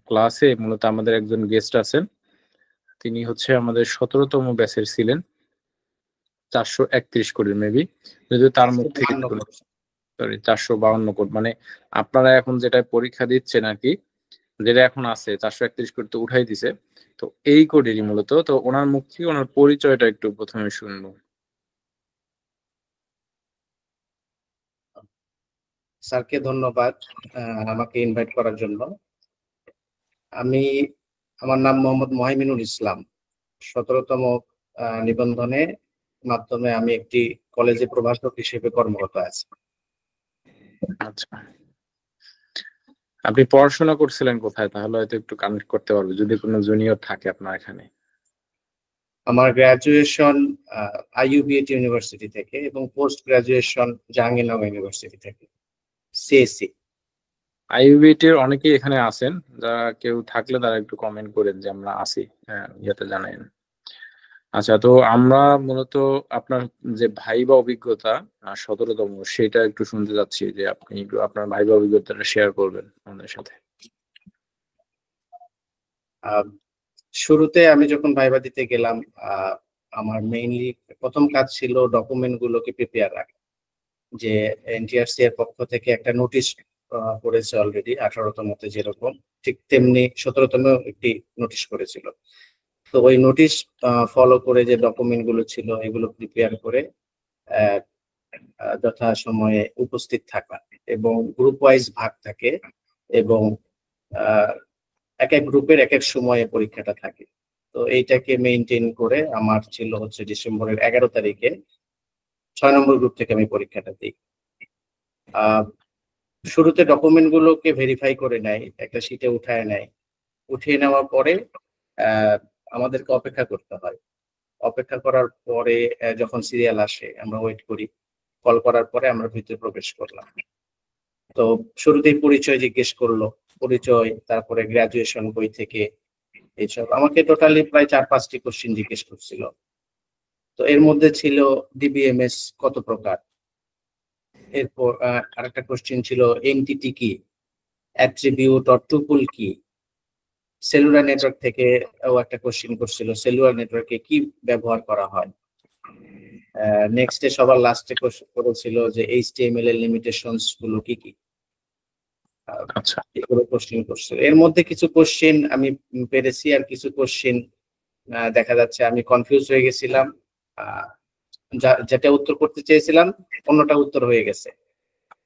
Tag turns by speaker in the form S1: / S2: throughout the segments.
S1: ক্লাসে মূলত আমাদের একজন গেস্ট আছেন। তিনি হচ্ছে আমাদের ১৭তম ব্যাচের ছিলেন। ৪৩১ কোডের মেবি। যদিও তার মুখ থেকে সরি ৪৫২ কোড, মানে আপনারা এখন যেটা পরীক্ষা দিচ্ছেন আরকি, যেটা এখন আছে ৪৩১ কোড তো উঠাই দিছে। তো এই কোডেরই মূলত। তো ওনার মুখ থেকে ওনার পরিচয়টা একটু ১ম এ শুনবো।
S2: স্যারকে ধন্যবাদ আমাকে ইনভাইট করার জন্য। আমার নাম মোহাম্মদ মহিমিনুল ইসলাম। ১৭তম নিবন্ধনে মাধ্যমে আমি একটি কলেজে প্রভাষক হিসেবে কর্মরত আছি।
S1: আচ্ছা, আপনি পড়াশোনা করছিলেন কোথায়? তাহলে হয়তো একটু কানেক্ট করতে পারবো যদি কোনো জুনিয়র থাকে আপনার এখানে।
S2: আমার গ্রাজুয়েশন IUBAT ইউনিভার্সিটি থেকে এবং পোস্ট গ্রাজুয়েশন জাহাঙ্গীরনগর ইউনিভার্সিটি থেকে, সিএসসি।
S1: IUBAT এর অনেকেই এখানে আছেন, যারা কেউ থাকলে তারা একটু কমেন্ট করেন যে আমরা আছি, ইয়েতে জানাইন। আচ্ছা, তো আমরা মূলত আপনার যে ভাইবা অভিজ্ঞতা ১৭তম, সেটা একটু শুনতে চাচ্ছি, যে আপনি একটু আপনার ভাইবা অভিজ্ঞতাটা শেয়ার করবেন আমাদের সাথে।
S2: শুরুতে আমি যখন ভাইবা দিতে গেলাম, আমার মেইনলি প্রথম কাজ ছিল ডকুমেন্ট গুলোকে প্রিপেয়ার রাখা। যে এনটিআরসি এর পক্ষ থেকে একটা নোটিশ করেছে অলরেডি 18তমতে যেরকম, ঠিক তেমনি 17তম একটি নোটিশ করেছিল। তো ওই নোটিশ ফলো করে যে ডকুমেন্ট গুলো ছিল এগুলো প্রিপেয়ার করে যথা সময়ে উপস্থিত থাকা, এবং গ্রুপ ওয়াইজ ভাগ থাকে, এবং এক এক গ্রুপের এক এক সময়ে পরীক্ষাটা থাকে। তো এইটাকে মেইনটেইন করে আমার ছিল হচ্ছে ডিসেম্বরের 11 তারিখে 6 নম্বর গ্রুপ থেকে আমি পরীক্ষাটা দিই। শুরুতে ডকুমেন্ট গুলোকে ভেরিফাই করে নেয়, একটা শিটে উঠায় নেয়। উঠিয়ে নেওয়ার পরে আমাদেরকে অপেক্ষা করতে হয়। অপেক্ষা করার পরে যখন সিরিয়াল আসে আমরা ওয়েট করি। কল করার পরে আমরা ভিতরে প্রবেশ করলাম। তো শুরুতেই পরিচয় জিজ্ঞেস করলো, পরিচয়, তারপরে গ্রাজুয়েশন বই থেকে এইসব। আমাকে টোটালি প্রায় 4-5টি কোশ্চেন জিজ্ঞেস করছিল। তো এর মধ্যে ছিল ডিবিএমএস কত প্রকার, এরপর আরেকটা কোশ্চেন ছিল এনটিটি কি, অ্যাট্রিবিউট অর টুপল কি, সেলুলার নেটওয়ার্ক থেকে একটা কোশ্চেন করছিল, সেলুলার নেটওয়ার্কে কি ব্যবহার করা হয়। নেক্সটে সবার লাস্টে করেছিল যে এইচটিএমএল এর লিমিটেশনস গুলো কি কি।
S1: আচ্ছা,
S2: এগুলো কোশ্চেন করছিল। এর মধ্যে কিছু কোশ্চেন আমি পেরেছি, আর কিছু কোশ্চেন দেখা যাচ্ছে আমি কনফিউজ হয়ে গেছিলাম। যেটা উত্তর করতে চেয়েছিলাম অন্যটা উত্তর হয়ে গেছে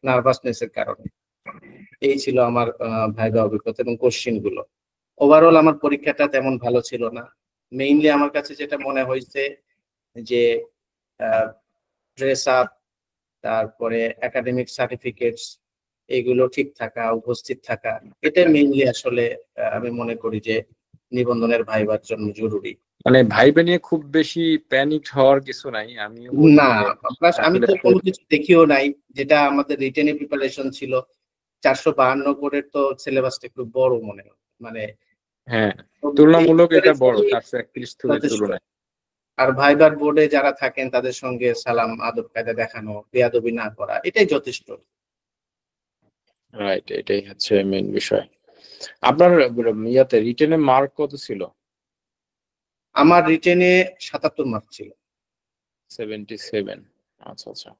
S2: নার্ভাসনেস এর কারণে। এই ছিল আমার ভাইবা অভিজ্ঞতা এবং কোশ্চেন গুলো। ওভারঅল আমার পরীক্ষাটা তেমন ভালো ছিল না। মেইনলি আমার কাছে যেটা মনে হয়েছে যে ড্রেস আপ, তারপরে একাডেমিক সার্টিফিকেটস, এগুলো ঠিক থাকা, উপস্থিত থাকা, এটা মেইনলি আসলে আমি মনে করি যে নিবন্ধনের ভাইবার জন্য জরুরি।
S1: মানে ভাইবা নিয়ে খুব বেশি প্যানিক হওয়ার কিছু নাই।
S2: না, আমি তো কোনো কিছু দেখিও নাই। যেটা আমাদের রিটেনে প্রিপারেশন ছিল 452 কোডের, তো সিলেবাসটা একটু বড় মনে হয়, মানে
S1: হ্যাঁ, তুলনামূলক এটা বড় 431 তুলনায়।
S2: আর ভাইবার বোর্ডে যারা থাকেন তাদের সঙ্গে সালাম আদব কায়দা দেখানো, বেয়াদবি না করা, এটাই যথেষ্ট।
S1: রাইট, এটাই হচ্ছে মেইন বিষয়। আপনার ইয়াতে রিটেনে মার্ক কত ছিল?
S2: আমার রিটেনে 77 মার্ক ছিল।
S1: 77। আচ্ছা আচ্ছা।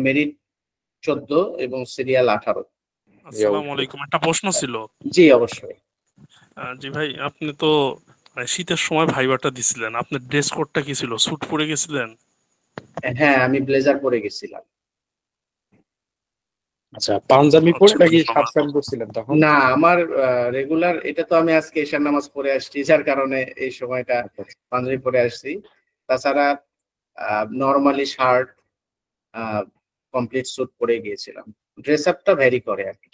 S2: মেরিট 14 এবং সিরিয়াল 18।
S3: আসসালামু আলাইকুম, একটা প্রশ্ন ছিল।
S2: জি অবশ্যই।
S3: জি ভাই, আপনি তো শীতের সময় ভাইবাটা দিছিলেন, আপনার ড্রেস কোডটা কি ছিল? স্যুট পরে গেছিলেন?
S2: হ্যাঁ, আমি ব্লেজার পরে গেছিলাম।
S1: আচ্ছা, পাঞ্জাবি পরে নাকি শার্ট প্যান্ট পরছিলেন তখন?
S2: না, আমার রেগুলার, এটা তো আমি আজকে ঈশার নামাজ পড়ে আসছি, যার কারণে এই সময়টা পাঞ্জাবি পরে আসছি। তাছাড়া নরমালি শার্ট, কমপ্লিট স্যুট পরে গিয়েছিলাম। ড্রেস আপটা ভ্যারি করে আর কি।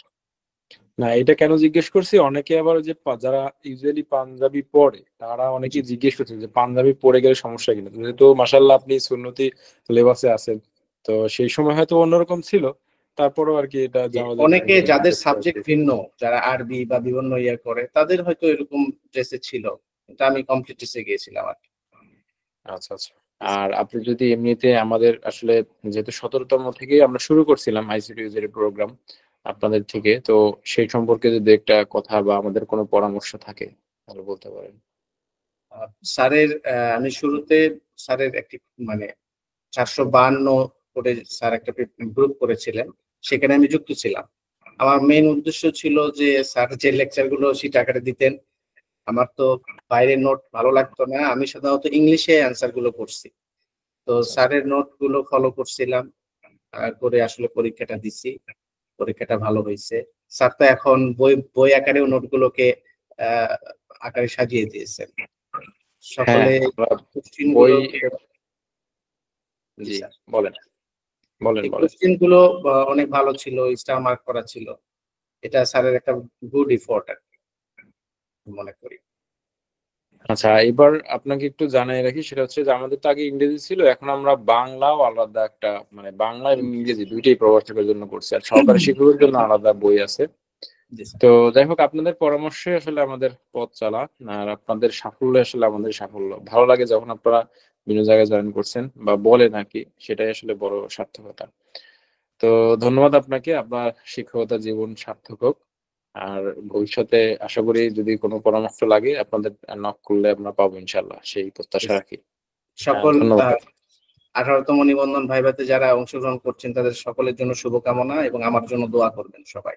S1: না, এটা কেন জিজ্ঞেস করছি, অনেকে আবার যে যারা ইউজুয়ালি পাঞ্জাবি পরে তারা অনেকে জিজ্ঞেস করছে যে পাঞ্জাবি পরে গেলে সমস্যা কিনা। যেহেতু মাশাআল্লাহ আপনি সুন্নতি লেবাসে আছেন, তো সেই সময় হয়তো অন্যরকম ছিল, তারপরও আর কি এটা
S2: অনেকে যাদের সাবজেক্ট ভিন্ন, যারা আরবি বা বিভিন্ন ইয়ে করে, তাদের হয়তো এরকম ড্রেসে ছিল, কিন্তু আমি কমপ্লিট ড্রেসে গিয়েছিলাম আর কি।
S1: আচ্ছা আচ্ছা। আর আপনি যদি এমনিতে আমাদের আসলে যেহেতু 17তম থেকে আমরা শুরু করছিলাম আইসিটি ইউজার প্রোগ্রাম, আপনাদের থেকে, তো সেই সম্পর্কে যদি একটা কথা বা আমাদের কোনো পরামর্শ থাকে তাহলে বলতে পারেন।
S2: স্যারের আমি শুরুতে স্যারের একটি মানে 452 করে স্যার একটা গ্রুপ করেছিলেন, সেখানে আমি যুক্ত ছিলাম। আমার মেইন উদ্দেশ্য ছিল যে স্যার যে লেকচার গুলো শীট আকারে দিতেন, আমার তো বাইরের নোট ভালো লাগতো না, আমি সাধারণত ইংলিশে অ্যান্সার গুলো করছি। তো স্যারের নোট গুলো ফলো করছিলাম, করে আসলে পরীক্ষাটা দিছি। পরীক্ষাটা ভালো হয়েছে। স্যার তো এখন বই আকারেও নোটগুলোকে আকারে সাজিয়ে দিয়েছেন।
S1: হ্যাঁ,
S2: সকলে
S1: আমরা
S2: কোশ্চিন
S1: বই,
S2: গুলো জি
S1: জি
S2: স্যার,
S1: বলেন বলেন
S2: এই
S1: বলেন।
S2: কোশ্চিন গুলো অনেক ভালো ছিল, স্টার মার্ক করা ছিল। এটা স্যারের একটা গুড এফোর্ট আর কি, মনে করি।
S1: আচ্ছা, এবার আপনাকে একটু জানাই রাখি, সেটা হচ্ছে যে আমাদের তো আগে ইংরেজি ছিল, এখন আমরা বাংলাও আলাদা একটা, মানে বাংলা এবং ইংরেজি দুইটাই প্রবাসীদের জন্য করছি, আর সহকারী শিক্ষকের জন্য আলাদা বই আছে।
S2: জি স্যার।
S1: তো যাই হোক, আপনাদের পরামর্শে আসলে আমাদের পথ চলা, আর আপনাদের সাফল্য আসলে আমাদের সাফল্য। ভালো লাগে যখন আপনারা বিভিন্ন জায়গায় জয়েন করছেন বা বলেন আর কি, সেটাই আসলে বড় সার্থকতা। তো ধন্যবাদ আপনাকে, আপনার শিক্ষকতা জীবন সার্থক হোক। আর ভবিষ্যতে আশা করি যদি কোনো পরামর্শ লাগে আপনাদের নক করলে আমরা পাবো ইনশাল্লাহ, সেই প্রত্যাশা রাখি।
S2: সকল
S1: ধন্যবাদ।
S2: 18তম নিবন্ধন ভাইভাতে যারা অংশগ্রহণ করছেন তাদের সকলের জন্য শুভকামনা এবং আমার জন্য দোয়া করবেন সবাই।